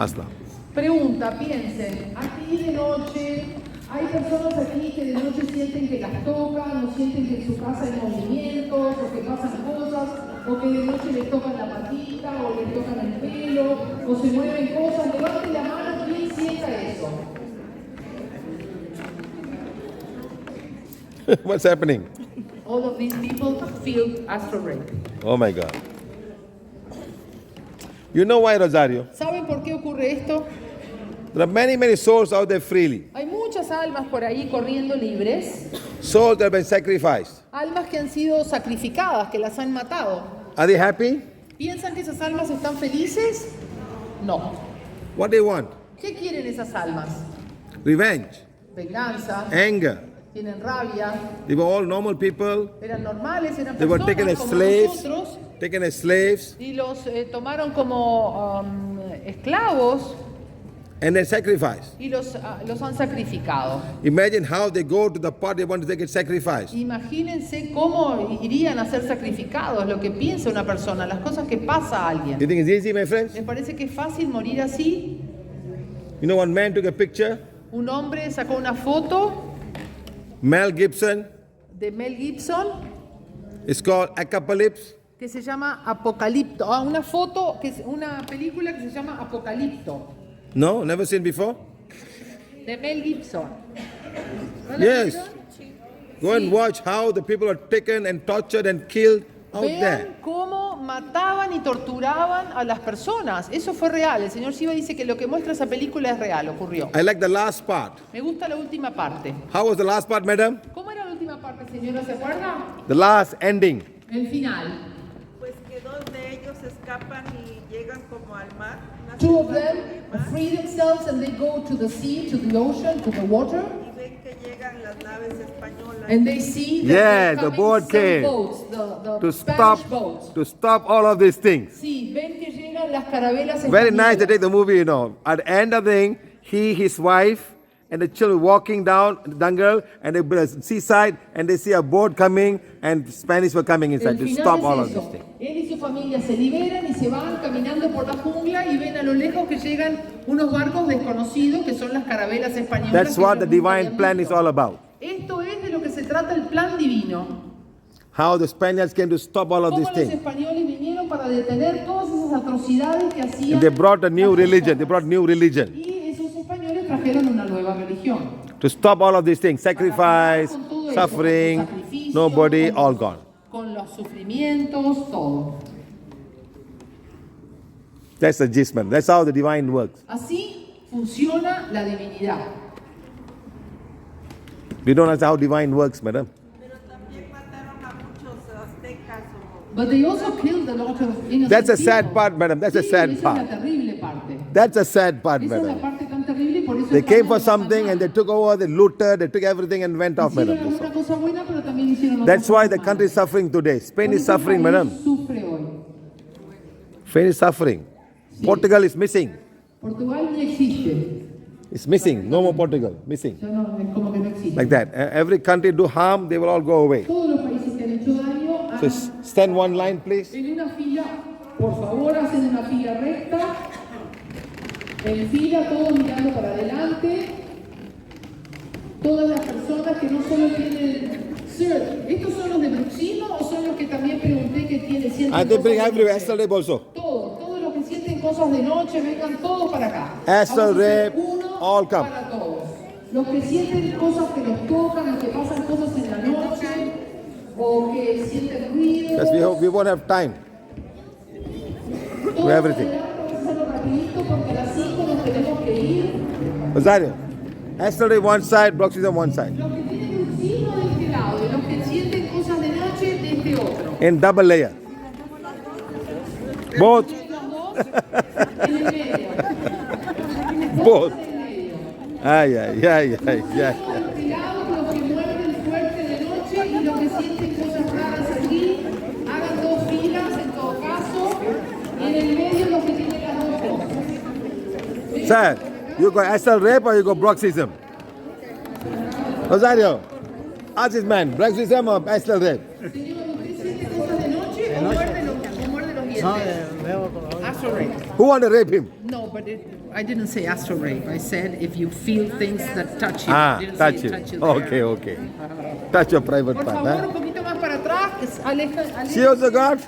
Asla. Pregunta, piensen, aquí de noche, hay personas aquí que de noche sienten que las tocan, o sienten que en su casa hay movimientos, o que pasan cosas, o que de noche les tocan la patita, o les tocan el pelo, o se mueven cosas. Levanten la mano, ¿quién sienta eso? What's happening? All of these people feel astral rape. Oh my God. You know why, Rosario? ¿Saben por qué ocurre esto? There are many souls out there freely. Hay muchas almas por ahí corriendo libres, Souls that have been sacrificed. almas que han sido sacrificadas, que las han matado. Are they happy? ¿Piensan que esas almas están felices? No. What do they want? ¿Qué quieren esas almas? Revenge, Venganza, anger. tienen rabia, They were all normal people. eran normales, eran They were taken personas as como slaves. nosotros Taken as slaves y los tomaron como esclavos and then sacrificed. y los han sacrificado. Imagine how they go to the part they want to get sacrificed. Imagínense cómo irían a ser sacrificados, lo que piensa una persona, las cosas que pasa a alguien. You think it's easy, my friends? ¿Les parece que es fácil morir así? You know, one man took a picture. Un hombre sacó una foto Mel Gibson. de Mel Gibson It's called Apocalypse. que se llama Apocalipto. Una foto, que es una película que se llama Apocalipto, No, never seen before. de Mel Gibson. ¿No la Yes. vieron? Go and watch how the people are taken and tortured and killed out there. Vean cómo mataban y torturaban a las personas. Eso fue real. El señor Shiva dice que lo que muestra esa película es real, ocurrió. I like the last part. Me gusta la última parte. How was the last part, madam? ¿Cómo era la última parte, señora? ¿Se acuerda? The last ending. El final. Pues que dos de ellos escapan y llegan como al mar. una Two of ciudad them free themselves and they go to the sea, to the ocean, to the water, y ven que llegan las naves españolas. and they see that Yes, they're the coming boat some came boats, the To Spanish boats. stop all of these things. Sí, ven que llegan las carabelas Very nice to españolas. take the movie, you know. At the end of the thing, he, his wife, and the children walking down the jungle and the seaside, and they see a boat coming, and Spanish were coming inside El to final stop all of es these eso. things. Él y su familia se liberan y se van caminando por la jungla y ven a lo lejos que llegan unos barcos desconocidos que son las carabelas españolas. That's que what the ellos nunca divine habían plan visto. is all about. Esto es de lo que se trata el plan divino. How the Spaniards came to stop all of Cómo these los things. españoles vinieron para detener todas esas atrocidades que hacían. And they brought a new las religion. They personas. brought new religion Y esos españoles trajeron una nueva religión. to stop all of these things. Sacrifice, Con todo eso, suffering, con sacrificio, nobody, con- all gone. Con los sufrimientos, todo. That's the gist, man. That's how the divine works. Así funciona la divinidad. We don't understand how divine works, madam. Pero también mataron a muchos aztecas o But they also killed a lot of innocent That's a people. sad part, madam. That's a Sí, sad esa part. es la terrible parte. That's a sad part, Esa es la madam. parte tan terrible y por eso They came for estamos tan something mal. and they took over, they looted, they took everything and went off, Hicieron madam. alguna cosa buena, pero también hicieron That's otras why cosas the country is malas. suffering today. Spain Por is eso el suffering, país madam. sufre hoy. Spain is suffering. Portugal is missing. Portugal ni existe. It's missing. No more Portugal. Missing. Ya no, es como que no existe. Like that. Every country do harm, they will all go away. Todos los países que han hecho daño So stand one line, please. en una fila, por favor, hacen una fila recta, en fila, todos mirando para adelante, todas las personas que no solo tienen... Sir, ¿estos son los de bruxismo o son los que también pregunté que tienen sienten And they cosas bring de everywhere. noche? Astral rape also. Todos los que sienten cosas de noche, vengan todos para acá. Astral Vamos a hacer rape, uno all come. para todos. Los que sienten cosas que los tocan, los que pasan cosas en la noche, o que sienten ruido. Because we won't have time. Todos everything. adelante, vamos a hacerlo rapidito porque a las 5 nos tenemos que ir. Rosario, astral rape one side, bruxism one side. Los que tienen bruxismo de este lado y los que sienten cosas de noche de este otro. In double layer. Both. Los dos en el medio. Both. En el medio. Ay, ay, ay, ay, ay. De este lado, los que muerden fuerte de noche y los que sienten cosas raras allí, hagan dos filas en todo caso. Y en el medio los que tienen las dos cosas. Sir, you go astral rape or you go bruxism? Rosario, ask this man, bruxism or astral rape? Señor, ¿usted siente cosas de noche o muerde los dientes? veo todavía. Astral rape. Who want to rape him? No, but I didn't say astral rape. I said if you feel things that touch you. Ah, Didn't touch say you. touch you there. Okay, okay. Touch your private Por part. favor, un Huh? poquito más para atrás. She also got?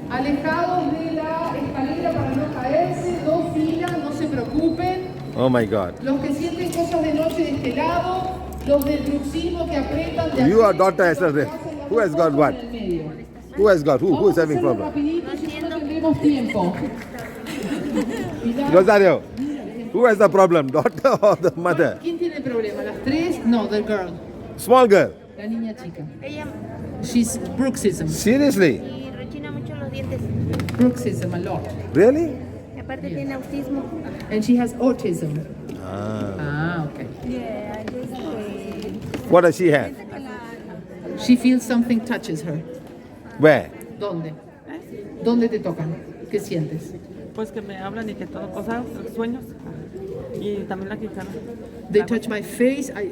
Alejados de la escalera para no caerse. Dos filas, no se preocupen. Oh my God. Los que sienten cosas de noche de este lado. Los del bruxismo que apretan de You aquí, are daughter los Esther que Ray. hacen la Who has got boca what? en el medio. Who has got? Who Vamos is a having hacerlo problem? rapidito, si no, no tendremos tiempo. Pilar, Rosario, who has the problem? Daughter or the mother? ¿quién tiene problema? ¿Las tres? No, the girl. Small girl. La niña chica. Ella She's bruxism. Seriously? y rechina mucho los dientes. Bruxism a lot. Really? Y aparte tiene autismo. And she has autism. Okay. Yeah, What does she have? She feels something touches her. Where? ¿Dónde? ¿Dónde te tocan? ¿Qué sientes? Pues que me hablan y que todo cosas, sueños. Y también la quijada. They touch my face, I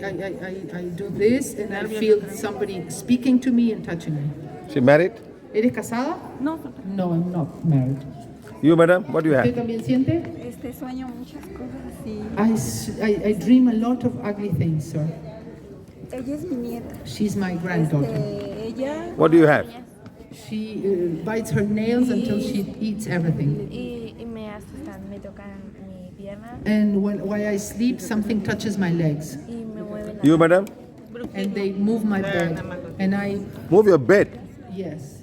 do this, and I feel somebody speaking to me and touching me. She married? ¿Eres casada? No, No, I'm not married. You, madam, what do you ¿Usted have? también siente? Sueño muchas cosas así. I dream a lot of ugly things, sir. Ella es mi nieta. She's my granddaughter. Ella What do you have? She bites her nails until she eats everything. y me asustan, me tocan mi pierna And while I sleep, something touches my legs. y me mueven. You, madam? And they move my bed. And I, Move your bed. yes.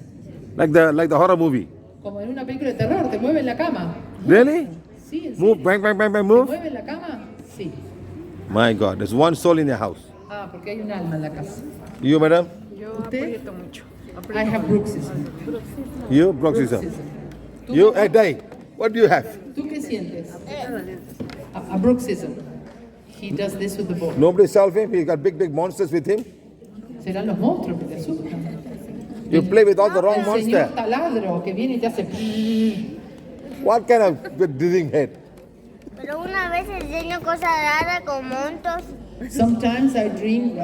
Like the horror movie. Como en una película de terror, te mueven la cama. Really? Sí, en Move, serio. bang, bang, bang, bang, ¿Te move. mueven la cama? Sí. My God, there's one soul in your house. Ah, porque hay un alma en la casa. You, madam? ¿Usted? I have bruxism. You, bruxism. ¿Tú, You, hey, Dai, what do you have? ¿Tú qué sientes? A bruxism. He does this with the ball. Nobody solve him? He got big monsters with him? Serán los monstruos que te asustan. You play with all the wrong El señor monster. taladro que viene y te hace... What kind of dizzying head? Pero una vez enseño cosas raras con montos. Sometimes I dream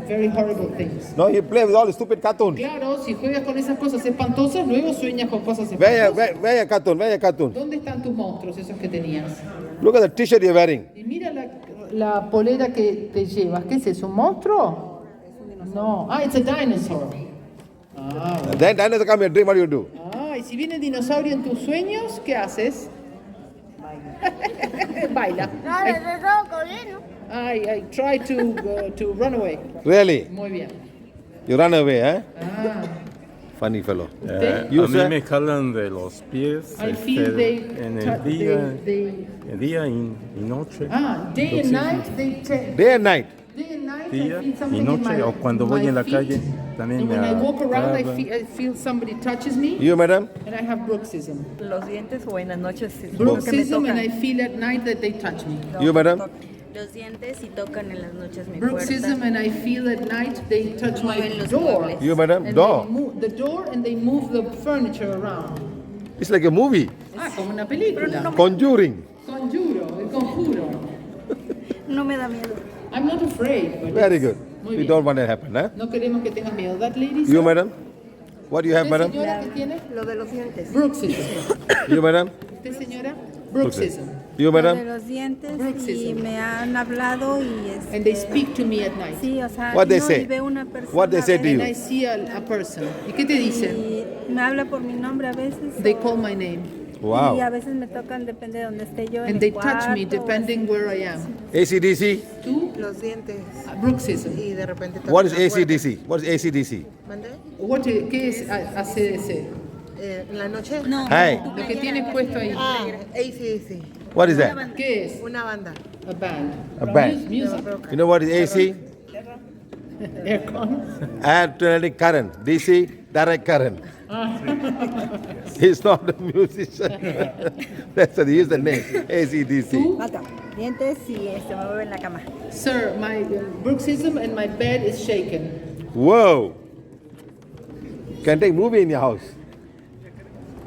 very horrible things. No, you play with all the stupid cartoons. Claro, si juegas con esas cosas espantosas, luego sueñas con cosas Where espantosas. where your cartoon? Where your cartoon? ¿Dónde están tus monstruos, esos que tenías? Look at the t-shirt you're wearing. Y mira la polera que te llevas. ¿Qué es eso? ¿Un monstruo? No. Ah, it's a dinosaur. Then dinosaur come in your dream, what do you do? Ah, y si viene el dinosaurio en tus sueños, ¿qué haces? Baila. No, desde todo corriendo. I try to run away. Really? Muy bien. You run away, eh? Ah, Funny fellow. ¿usted? You, a mí sir? me jalan de los pies I feel they... en el día, they- el día y noche. day and night, Day and night. Day and night, I Día feel y something in noche, my, o cuando voy my en la feet. calle también And me when I walk around, I agarran. feel somebody touches me, You, madam? and I have bruxism. Los dientes o en las noches. Bruxism, and I feel at night that they touch me. You, madam? Los dientes y tocan en las noches mi Bruxism, and I feel at night they touch my Mueven los door. muebles. You, madam? And Door. they move the door, and they move the furniture around. It's like a movie. Ah, como una película. Conjuring. Conjuro, el conjuro. No me da miedo. I'm not afraid. But Very it's- good. Muy We bien. don't want that to happen, eh? No queremos que tengas miedo. That lady. You, madam? What do you have, ¿Usted, madam? señora, qué tiene? Lo de los dientes. Bruxism. You, madam? ¿Usted, señora? Bruxism. You, De madam? los dientes y Bruxism. me han hablado y And they speak to me at night. sí, o sea, What they no, say? y veo una persona What they say to a you? And I see a person. ¿Y qué te dicen? y me habla por mi nombre a veces. They o- call my name. Y a Wow. veces me tocan, depende de donde esté yo. en And el they touch me cuarto o depending where I am. ACDC? Tú, Los dientes. bruxism. Y de repente What is ACDC? What is ACDC? ¿Qué es ACDC? En la noche. No, Hey, Lo que tienes puesto ahí. ACDC. what is that? ¿Qué es? Una banda. A band. A band. Music. You know what is AC? Aircon. Alternating current. DC, direct current. He's not a musician. That's what he used the name. ACDC. Mata. Dientes y me mueven la cama. Sir, my bruxism and my bed is shaken. Whoa. Can take movie in your house.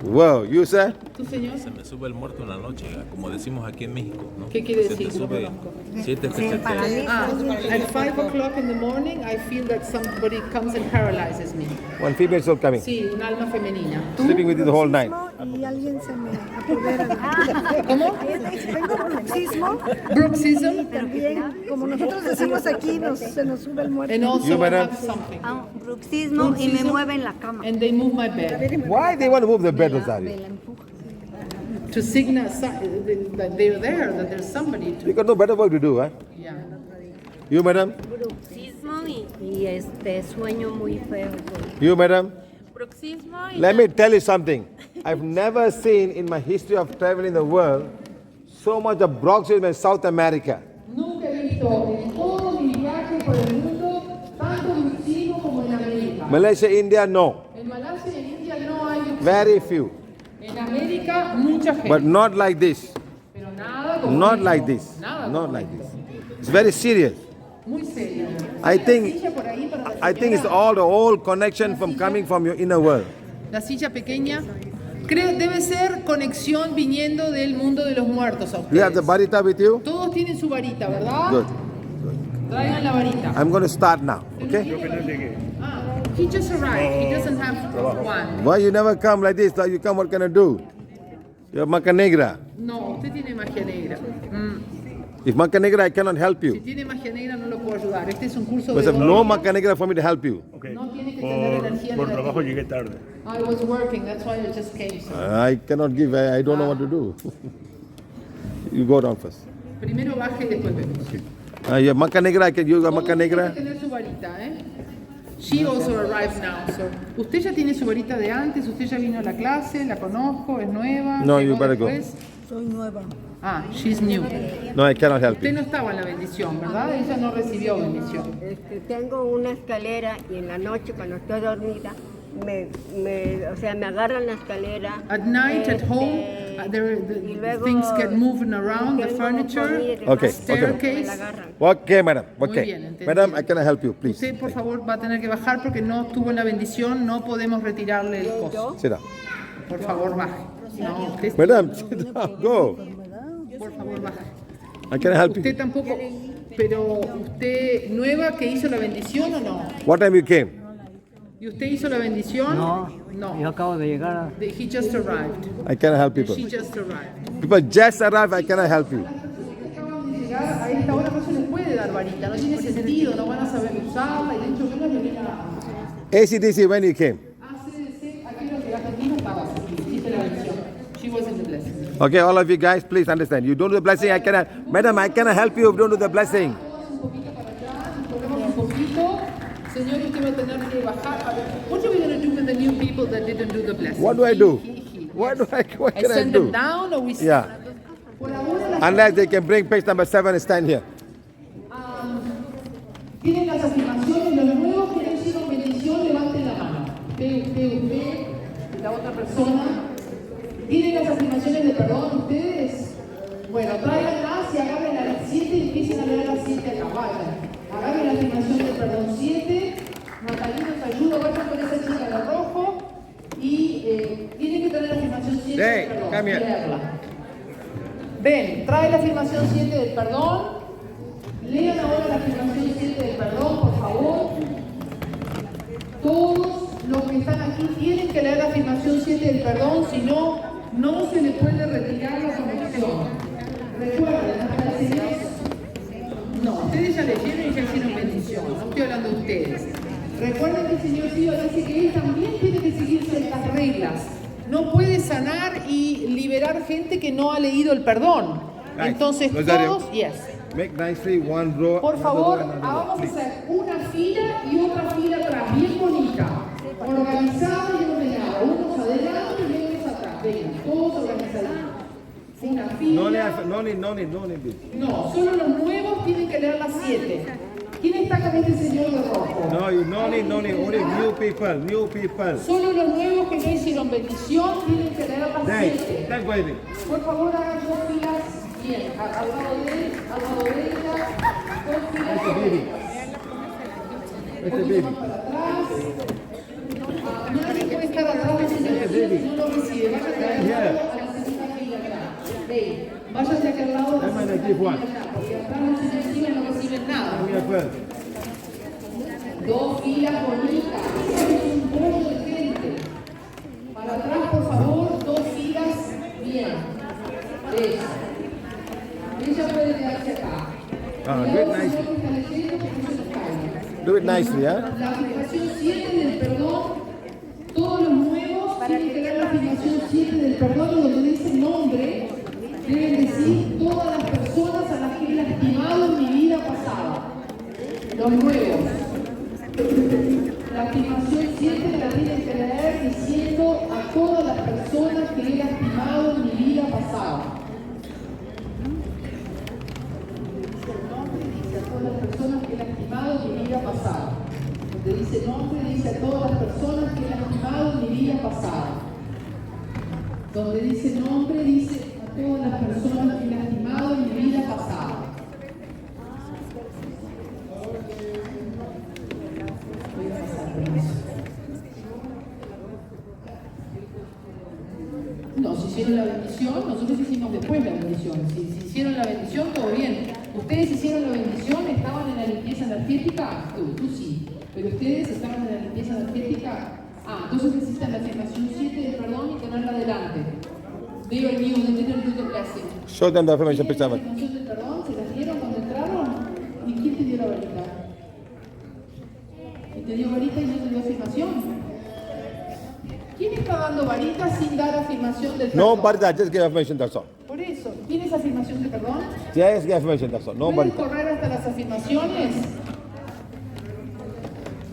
Whoa, you sir? ¿Tú, señor? Se me sube el muerto en la noche, como decimos aquí en México, ¿no? ¿Qué quiere Se te decir? No sube, conozco. sientes que se te... At 5 o'clock in the morning, I feel that somebody comes and paralyzes me. One female soul coming. Sí, un alma femenina. ¿Tú? Sleeping with you the whole night. Y alguien se me apodera. ¿Cómo? Tengo bruxismo. Bruxism. También, como nosotros decimos aquí, se nos sube el muerto. And also You, I madam? have something. Bruxismo y me mueven la cama. And they move my bed. Why they want to move the bed, Rosario? To signal that they're there, that there's somebody to... You got no better work to do, huh? Yeah. You, madam? Bruxismo y sueño muy feo. You, madam? Bruxismo y Let me tell you something. I've never seen in my history of traveling the world so much of bruxism in South America. Nunca he visto en todos mis viajes por el mundo tanto bruxismo como en América. Malaysia, India, no. En Malasia y en India no hay bruxismo. Very few. En América, mucha gente. But not like this. Pero nada como Not esto. like this. Nada Not como like esto. this. It's very serious. Muy serio. I La think silla por ahí para la I think it's señora. all the old connection from coming from your inner world. La silla pequeña. Creo debe ser conexión viniendo del mundo de los muertos a You have the ustedes. barita with you? Todos tienen su varita, ¿verdad? Good. Traigan la varita. I'm going to start now. Okay? Ah, he just arrived. He doesn't have one. Why you never come like this? Like you come, what can I do? You're Maca Negra. No, usted tiene magia negra. If Maca Negra, I cannot help Si you. tiene magia negra no lo puedo ayudar. Este es un curso Because de there's no oro. Maca Negra for me to help you. No tiene que tener energía Por negativa. trabajo llegué tarde. I was working, that's why I just came. So. I cannot give, I don't know what to do. You go down first. Primero baje y después vemos. You have Maca Negra, I can use Maca Tiene Negra. que tener su varita, ¿eh? She also arrived now. So. Usted ya tiene su varita de antes, usted ya vino a la clase, la conozco, es nueva. No, llegó you better go. después. Soy nueva. Ah, she's new. No, I cannot help Usted you. no estaba en la bendición, ¿verdad? Ella no recibió bendición. Tengo una escalera y en la noche cuando estoy dormida me agarran la escalera. At night, at home, y luego things get moving around, the tengo furniture, comida Okay, staircase. Okay, madam. Muy Okay. bien, entendido. Madam, I cannot help you, please. Usted, por favor, va a tener que bajar porque no tuvo la bendición, no podemos retirarle el costo. Sit down. Por favor, baje. No, usted, Madam, sit down. Go. por favor, baje. I cannot help Usted you. tampoco, pero usted, nueva que hizo la bendición o no? What time you came? ¿Y usted hizo la bendición? No, No. yo acabo de llegar. He just arrived. I cannot help people. She just arrived. People just arrived, I cannot help you. Acaban de llegar, a esta hora no se les puede dar varita, no tiene sentido, no van a saber usarla y de hecho menos le viene a... ACDC, when you came? ACDC, aquí lo que aquí no estaba, hiciste la bendición. She was in the blessing. Okay, all of you guys, please understand. You don't do the blessing, I cannot. Madam, I cannot help you if you don't do the blessing. Un poquito para atrás, corremos un poquito. Señor, usted va a tener que bajar. A ver, what are we going to do with the new people that didn't do the blessing? What do I do? He. What do what I can I send them do? down or we... Yeah. Por ahora las Unless they can bring page number 7 and stand here. tienen las afirmaciones, los nuevos que no hicieron bendición, levanten la mano. Usted, la otra persona. ¿Tienen las afirmaciones de perdón ustedes? Bueno, tráiganlas y agarren a las 7 y empiecen a leer las 7 acá. Vayan. Agarren la afirmación de perdón 7. Natalia nos ayuda, vayan con esa chica de rojo. Y tienen que tener la afirmación 7 Hey, del perdón. come here. Leerla. Ven, trae la afirmación 7 del perdón. Lean ahora la afirmación 7 del perdón, por favor. Todos los que están aquí tienen que leer la afirmación 7 del perdón, si no, no se le puede retirar la conexión. Recuerden, hasta el Señor. No, ustedes ya leyeron y ya hicieron bendición, no estoy hablando de ustedes. Recuerden que el Señor Dios dice que Él también tiene que seguir ciertas reglas. No puede sanar y liberar gente que no ha leído el perdón. Right. Entonces Rosario. todos, yes. Make nicely one row. Por another favor, row, another row, vamos a please. hacer una fila y otra fila atrás, bien bonita, organizada y ordenada, unos adelante y otros atrás, vengan, todos organizaditos. Una fila. No need. No, solo los nuevos tienen que leer las 7. ¿Quién está con este señor de rojo? No need. Only new people. Solo los nuevos que no hicieron bendición tienen que leer las 7. Thank you. Por favor, hagan 2 filas bien, al lado de él, al lado de ella, 2 filas bien. Un poquito más para atrás. Nadie puede estar atrás del señor. baby. no lo recibe. Váyase al lado a la segunda fila acá. Hey, váyase acá al lado a la That man segunda give fila one. acá, porque acá no se reciben, no reciben nada. Come here first. Dos filas bonitas. Es un bollo de gente. Para atrás, por favor, dos filas. Bien. Eso. Ella puede quedarse acá. Ah, Cuidado, do it señor, nicely. que está leyendo, que no se nos caiga. Do it nicely, yeah? La afirmación 7 del perdón, todos los nuevos tienen que dar la afirmación 7 del perdón y donde dice nombre, deben decir todas las personas a las que he lastimado en mi vida pasada. Los nuevos. La afirmación 7 la tienen que leer diciendo a todas las personas que he lastimado en mi vida pasada. Todas las personas que he lastimado en mi vida pasada. Donde dice nombre, dice a todas las personas que he lastimado en mi vida pasada. Donde dice nombre, dice a todas las personas que he lastimado en mi vida pasada. Voy a pasar, permiso. No, si hicieron la bendición, nosotros hicimos después la bendición. Si hicieron la bendición, todo bien. Ustedes hicieron la bendición, estaban en la limpieza energética, tú sí, pero ustedes estaban en la limpieza energética. Ah, entonces necesitan la afirmación 7 del perdón y tenerla adelante. Digo el mío, de tener el de clase. Show them the affirmation picture. ¿La afirmación del perdón? ¿Se las dieron cuando entraron? ¿Y quién te dio la varita? ¿Y te dio varita y no te dio afirmación? ¿Quién está dando varita sin dar afirmación del perdón? Nobody that just give affirmation, that's all. Por eso, ¿tienes afirmación de perdón? Just give affirmation, that's all. Nobody. ¿Puedes correr hasta las afirmaciones?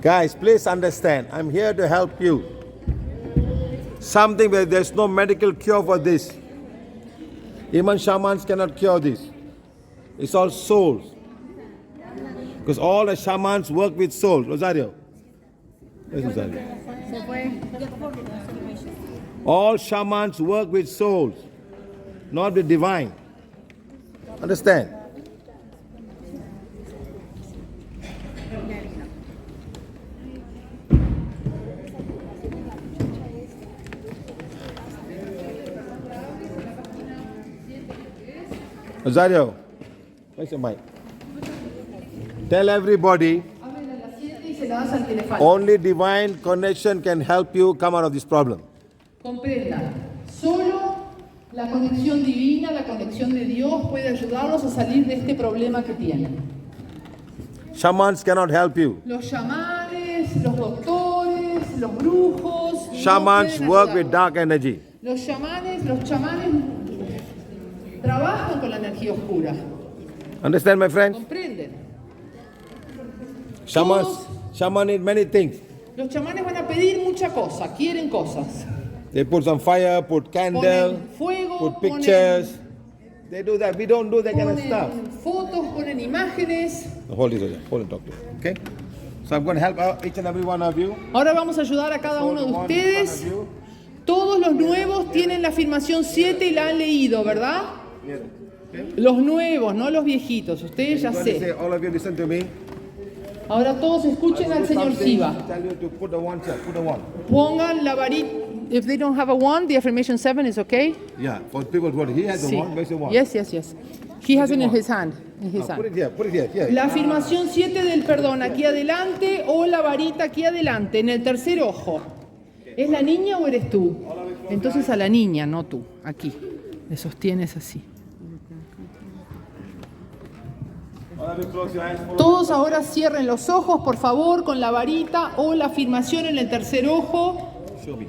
Guys, please understand, I'm here to help you. Something where there's no medical cure for this. Even shamans cannot cure this. It's all souls. Because all the shamans work with souls. Rosario. Where's Rosario? All shamans work with souls, not with divine. Understand? Rosario, where's your mic? Tell everybody Háblale a las 7 y se la das al que le falta. only divine connection can help you come out of this problem. Comprendan, solo la conexión divina, la conexión de Dios puede ayudarlos a salir de este problema que tienen. Shamans cannot help you. Los chamanes, los doctores, los brujos. no Shamans pueden work with ayudarlos. dark energy. Los chamanes trabajan con la energía oscura. Understand, my friends? ¿Comprenden? Shaman need many things. Los chamanes van a pedir mucha cosa, quieren cosas. They put some fire, put candle, Ponen fuego, put pictures. They do that. We don't do that kind of stuff. Ponen fotos, ponen imágenes. Hold it, hold it, talk to you. Okay? So I'm going to help out each and every one of you. Ahora vamos a ayudar a cada uno de ustedes. Todos los nuevos tienen la afirmación 7 y la han leído, ¿verdad? Los nuevos, no los viejitos. Ustedes ya I'm going to say, sé. all of you listen to me. Ahora todos escuchen al señor Siva. Tell you to put the one here, put the one. Pongan la varita. If they don't have a one, the affirmation 7 is okay. Yeah, for people who he has the Sí. one, where's the one? Yes, yes, yes. He has it in his hand. Put it here, put it here, here. La afirmación 7 del perdón aquí adelante o la varita aquí adelante, en el tercer ojo. ¿Es la niña o eres tú? Entonces a la niña, no tú. Aquí. Le sostienes así. All of you close your eyes, follow. Todos ahora cierren los ojos, por favor, con la varita o la afirmación en el tercer ojo. Show me.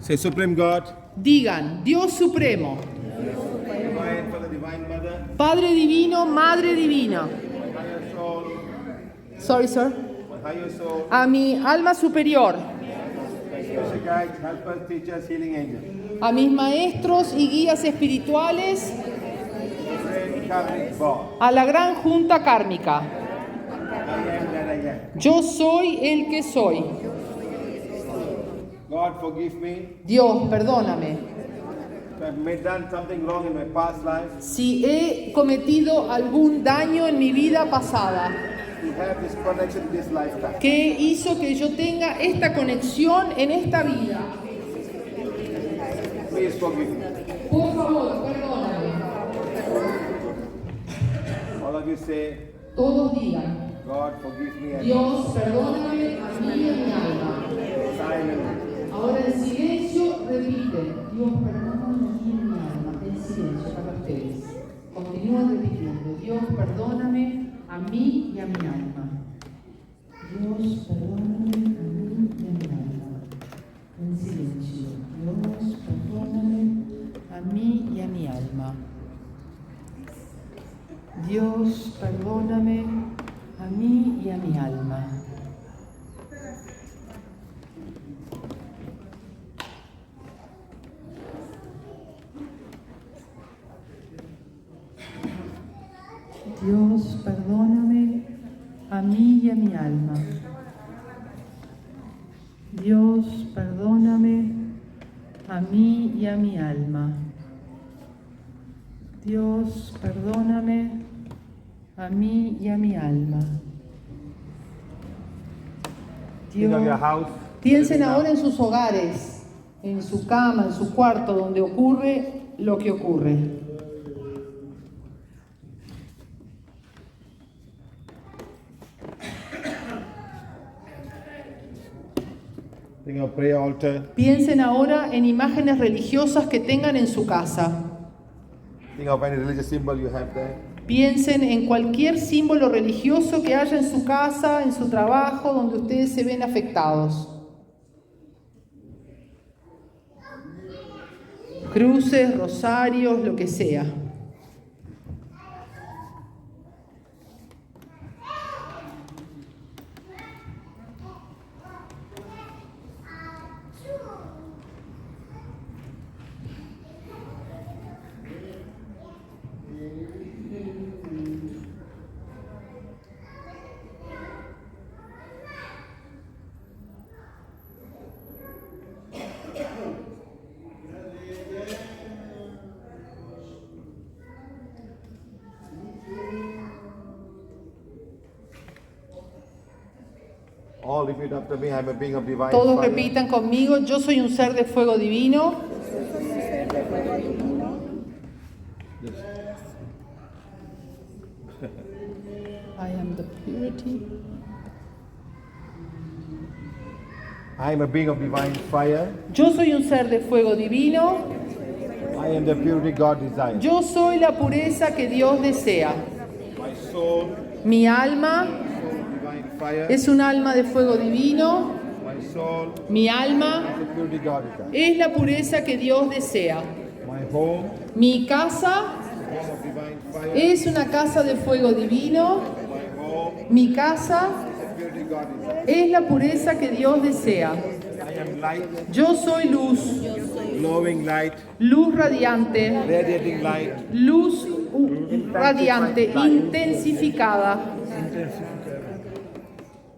Say, Supreme God, Digan, Dios Supremo, divine for the divine mother, Padre Divino, Madre Divina. higher soul, Sorry, sir. higher soul, A mi alma superior, special guides, helpers, teachers, healing angels. a mis maestros y guías espirituales, Great karmic God, a la gran junta kármica. I am that I am. Yo soy el que soy. God, forgive me Dios, perdóname. if I've made done something wrong in my past life. Si he cometido algún daño en mi vida pasada To have this connection in this lifetime. que hizo que yo tenga esta conexión en esta vida. Please forgive me. Por favor, perdóname. All of you say, Todos digan, God forgive me and Dios, perdóname a mí y a mi alma. silence. Ahora en silencio repiten, Dios, perdóname a mí y a mi alma. En silencio para ustedes. Continúan repitiendo, Dios, perdóname a mí y a mi alma. Dios, perdóname a mí y a mi alma. En silencio, Dios, perdóname a mí y a mi alma. Dios, perdóname a mí y a mi alma. Dios, perdóname a mí y a mi alma. Dios, perdóname a mí y a mi alma. Dios, perdóname a mí y a mi alma. Think of your house. Piensen ahora en sus hogares, en su cama, en su cuarto, donde ocurre lo que ocurre. Think of prayer altar. Piensen ahora en imágenes religiosas que tengan en su casa. Think of any religious symbol you have there. Piensen en cualquier símbolo religioso que haya en su casa, en su trabajo, donde ustedes se ven afectados. Cruces, rosarios, lo que sea. All repeat after me. I'm a being of divine Todos fire. repitan conmigo, yo soy un ser de fuego divino. I am the purity. I am a being of divine fire. Yo soy un ser de fuego divino. I am the purity God desires. Yo soy la pureza que Dios desea. My soul Mi alma of divine fire. es un alma de fuego divino. My soul Mi alma is the purity God desires. es la pureza que Dios desea. My home, Mi casa home of divine fire. es una casa de fuego divino. My home, Mi casa the purity God desires. es la pureza que Dios desea. I am light, Yo soy luz, glowing light, luz radiante, radiating light. luz radiante, intensificada.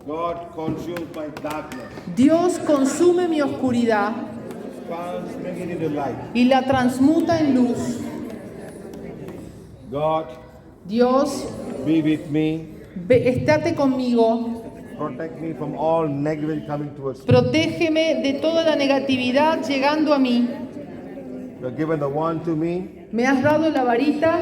God consumes my darkness, Dios consume mi oscuridad transforming it into light. y la transmuta en luz. God, Dios, be with me. estate conmigo, Protect me from all negativity coming towards me. protégeme de toda la negatividad llegando a mí. You have given the one to me. Me has dado la varita,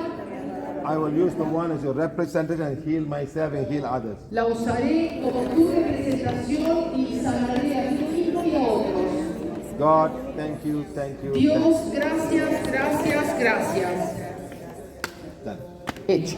I will use the one as your representative and heal myself and heal others. la usaré como tu representación y sanaré a mí mismo y a otros. God, thank you, thank you. Dios, gracias, gracias, gracias. Done. Hecho.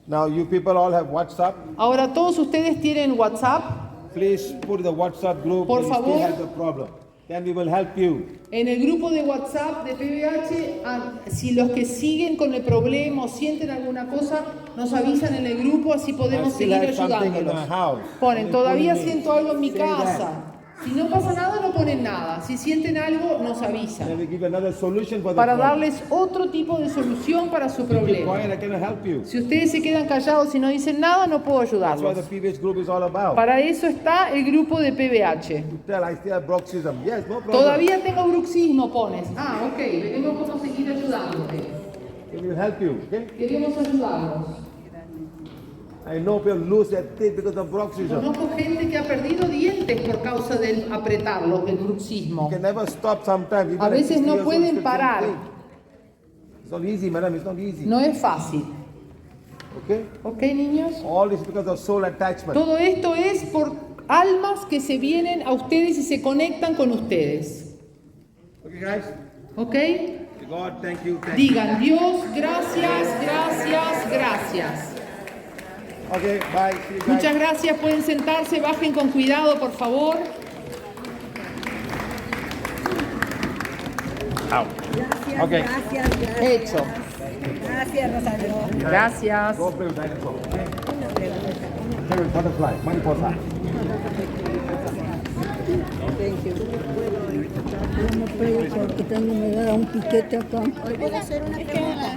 Now you people all have WhatsApp. Ahora todos ustedes tienen WhatsApp. Please put the WhatsApp group Por if you favor. still have the problem. Then we will help you. En el grupo de WhatsApp de PBH, si los que siguen con el problema o sienten alguna cosa, nos avisan en el grupo, así I podemos still seguir have something in my ayudándolos. house. Ponen, Please todavía put me. siento algo en mi Say casa. that. Si no pasa nada, no ponen nada. Si sienten algo, nos Then avisan. we give another solution for the Para problem. darles otro tipo de solución para su Keep problema. quiet, I cannot help you. Si ustedes se quedan callados y no dicen nada, no puedo That's what ayudarlos. the previous group is all about. Para eso está el grupo de PBH. Tell I still have bruxism. Yes, no problem. Todavía tengo bruxismo, pones. Ah, ok, veremos cómo seguir ayudándote. We will help you. Okay? Queremos ayudarlos. I know people lose their teeth because of bruxism. Conozco gente que ha perdido dientes por causa del apretarlos, del bruxismo. You can never stop sometimes. A veces no pueden parar. It's not easy, madam. It's not easy. No es fácil. Okay? ¿Ok, niños? All this because of soul attachment. Todo esto es por almas que se vienen a ustedes y se conectan con ustedes. Okay, guys? ¿Ok? God, thank you. Thank you. Digan, Dios, gracias, gracias, gracias. Okay, bye. See you guys. Muchas gracias, pueden sentarse, bajen con cuidado, por favor. Gracias, Okay. gracias, gracias. Hecho. Gracias, Rosario. Gracias. Go play with dinosaur. Okay? Play with butterfly. Mariposa. Yo no puedo porque tengo, me da un piquete acá. ¿Puedo hacer una pregunta?